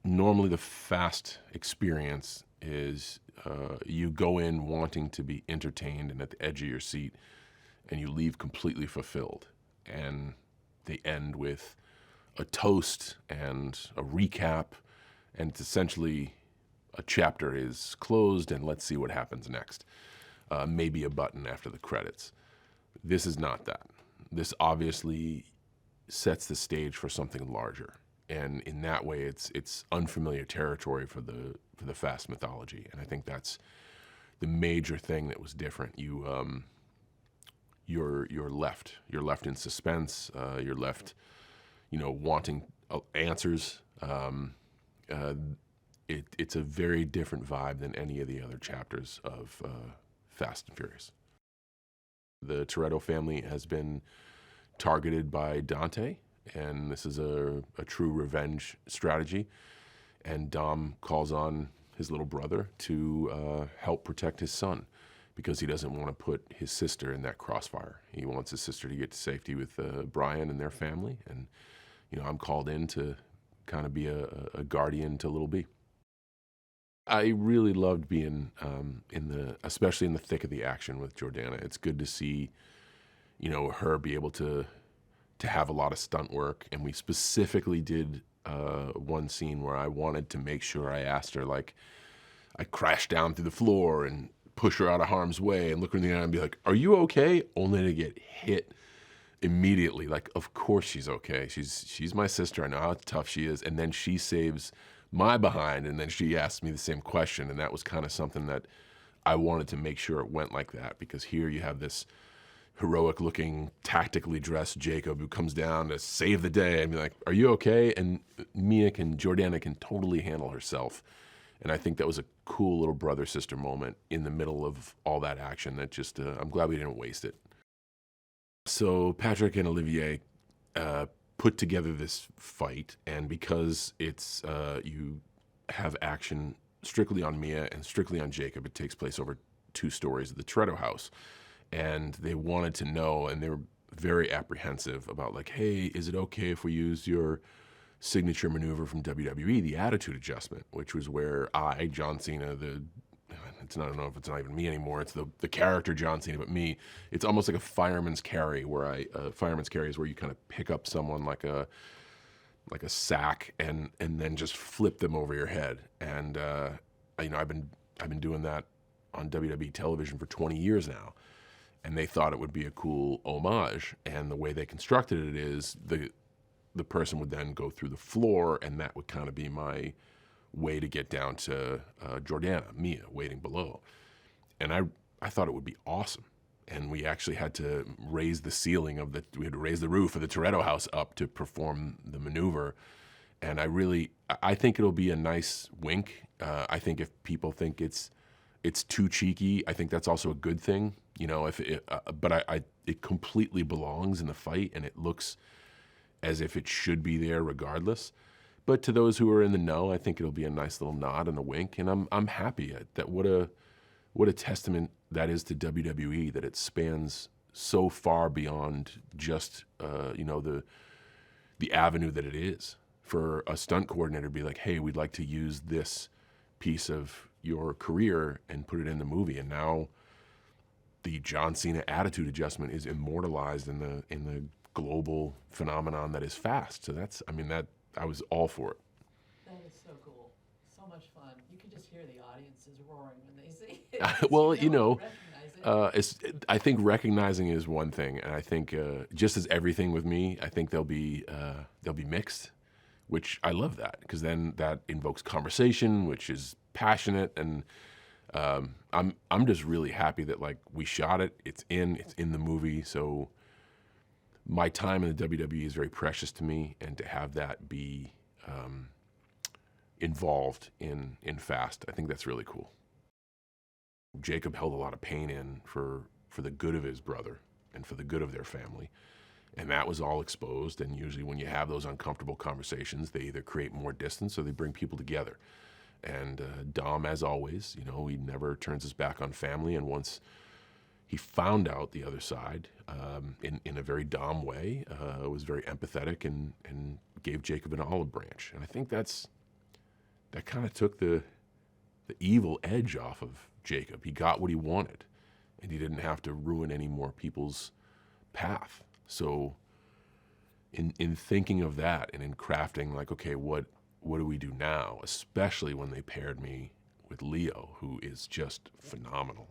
normally the Fast experience is you go in wanting to be entertained and at the edge of your seat, and you leave completely fulfilled. And they end with a toast and a recap, and it's essentially a chapter is closed, and let's see what happens next. Maybe a button after the credits. This is not that. This obviously sets the stage for something larger, and in that way, it's unfamiliar territory for the Fast mythology, and I think that's the major thing that was different. You're left in suspense. You're left, wanting answers. It's a very different vibe than any of the other chapters of Fast and Furious. The Toretto family has been targeted by Dante, and this is a true revenge strategy. And Dom calls on his little brother to help protect his son because he doesn't want to put his sister in that crossfire. He wants his sister to get to safety with Brian and their family. And, I'm called in to kind of be a guardian to little B. I really loved being especially in the thick of the action with Jordana. It's good to see, her be able to have a lot of stunt work. And we specifically did one scene where I wanted to make sure I asked her, like, I crashed down through the floor and push her out of harm's way and look her in the eye and be like, "Are you okay?" Only to get hit immediately. Like, of course she's okay. She's my sister. I know how tough she is. And then she saves my behind, and then she asked me the same question, and that was kind of something that I wanted to make sure it went like that, because here you have this heroic-looking, tactically dressed Jakob who comes down to save the day and be like, "Are you okay?" And Jordana can totally handle herself. And I think that was a cool little brother-sister moment in the middle of all that action that just, I'm glad we didn't waste it. So Patrick and Olivier put together this fight, and because it's you have action strictly on Mia and strictly on Jakob, it takes place over 2 stories of the Toretto house. And they wanted to know, and they were very apprehensive about, like, hey, is it okay if we use your signature maneuver from WWE, the attitude adjustment, which was where John Cena, I don't know if it's not even me anymore, it's the character John Cena, but me, it's almost like a fireman's carry, where fireman's carry is where you kind of pick up someone like a sack and then just flip them over your head. And I've been doing that on WWE television for 20 years now, and they thought it would be a cool homage. And the way they constructed it is the person would then go through the floor, and that would kind of be my way to get down to Jordana, Mia, waiting below. And I thought it would be awesome. And we actually had to raise the roof of the Toretto house up to perform the maneuver. And I think it'll be a nice wink. I think if people think it's too cheeky, I think that's also a good thing. But it completely belongs in the fight, and it looks as if it should be there regardless. But to those who are in the know, I think it'll be a nice little nod and a wink, and I'm happy that what a testament that is to WWE, that it spans so far beyond just the avenue that it is. For a stunt coordinator to be like, hey, we'd like to use this piece of your career and put it in the movie, and now the John Cena attitude adjustment is immortalized in the global phenomenon that is Fast. So I was all for it. That is so cool. So much fun. You can just hear the audiences roaring when they see it. Well, Recognize it. I think recognizing is one thing, and I think just as everything with me, I think they'll be mixed, which I love that, because then that invokes conversation, which is passionate, and I'm just really happy that, like, we shot it. It's in the movie, so my time in the WWE is very precious to me, and to have that be involved in Fast, I think that's really cool. Jakob held a lot of pain in for the good of his brother and for the good of their family, and that was all exposed. And usually when you have those uncomfortable conversations, they either create more distance or they bring people together. And Dom, as always, he never turns his back on family, and once he found out the other side in a very Dom way, was very empathetic and gave Jakob an olive branch. And I think that's that kind of took the evil edge off of Jacob. He got what he wanted, and he didn't have to ruin any more people's path. So in thinking of that and in crafting, like, okay, what do we do now? Especially when they paired me with Leo, who is just phenomenal.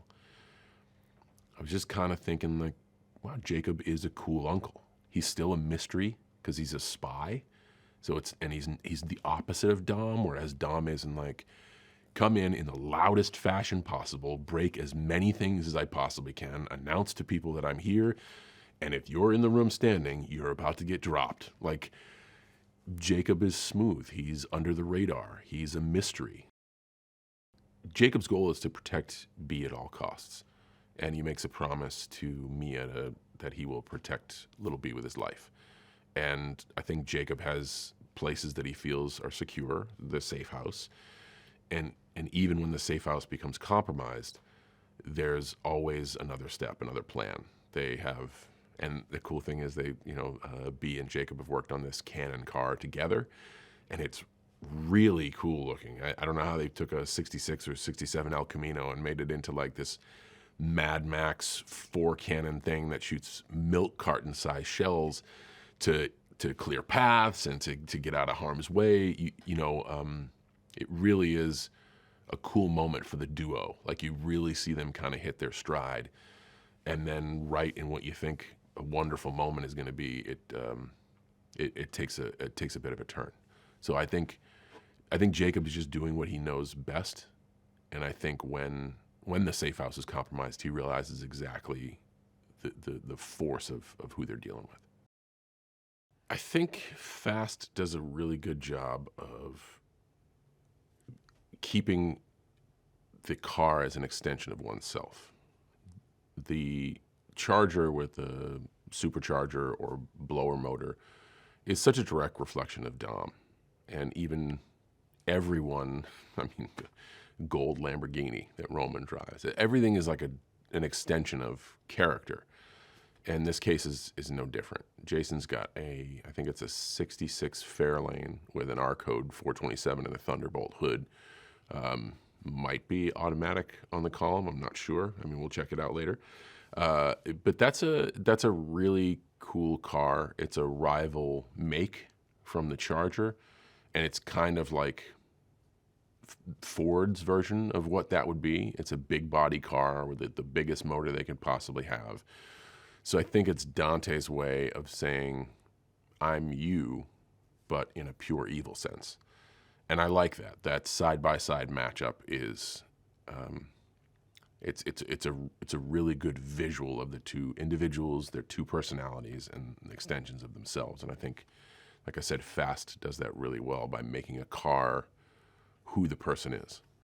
I was just kind of thinking, like, wow, Jacob is a cool uncle. He's still a mystery because he's a spy. So he's the opposite of Dom, whereas Dom is in, like, come in the loudest fashion possible, break as many things as I possibly can, announce to people that I'm here, and if you're in the room standing, you're about to get dropped. Like, Jacob is smooth. He's under the radar. He's a mystery. Jacob's goal is to protect B at all costs, and he makes a promise to Mia that he will protect little B with his life. And I think Jacob has places that he feels are secure, the safe house. And even when the safe house becomes compromised, there's always another step, another plan. They have, and the cool thing is B and Jacob have worked on this cannon car together, and it's really cool looking. I don't know how they took a 66 or 67 El Camino and made it into like this Mad Max 4-cannon thing that shoots milk carton-sized shells to clear paths and to get out of harm's way. It really is a cool moment for the duo. Like, you really see them kind of hit their stride, and then right in what you think a wonderful moment is going to be, it takes a bit of a turn. So I think Jacob is just doing what he knows best, and I think when the safe house is compromised, he realizes exactly the force of who they're dealing with. I think Fast does a really good job of keeping the car as an extension of oneself. The Charger with the supercharger or blower motor is such a direct reflection of Dom. And even everyone, gold Lamborghini that Roman drives, everything is like an extension of character. And this case is no different. Jason's got I think it's a 66 Fairlane with an R code 427 and a Thunderbolt hood. Might be automatic on the column, I'm not sure. We'll check it out later. But that's a really cool car. It's a rival make from the Charger, and it's kind of like Ford's version of what that would be. It's a big body car with the biggest motor they could possibly have. So I think it's Dante's way of saying, I'm you, but in a pure evil sense. And I like that. That side-by-side matchup is, it's a really good visual of the two individuals, their two personalities, and extensions of themselves. And I think, like I said, Fast does that really well by making a car who the person is.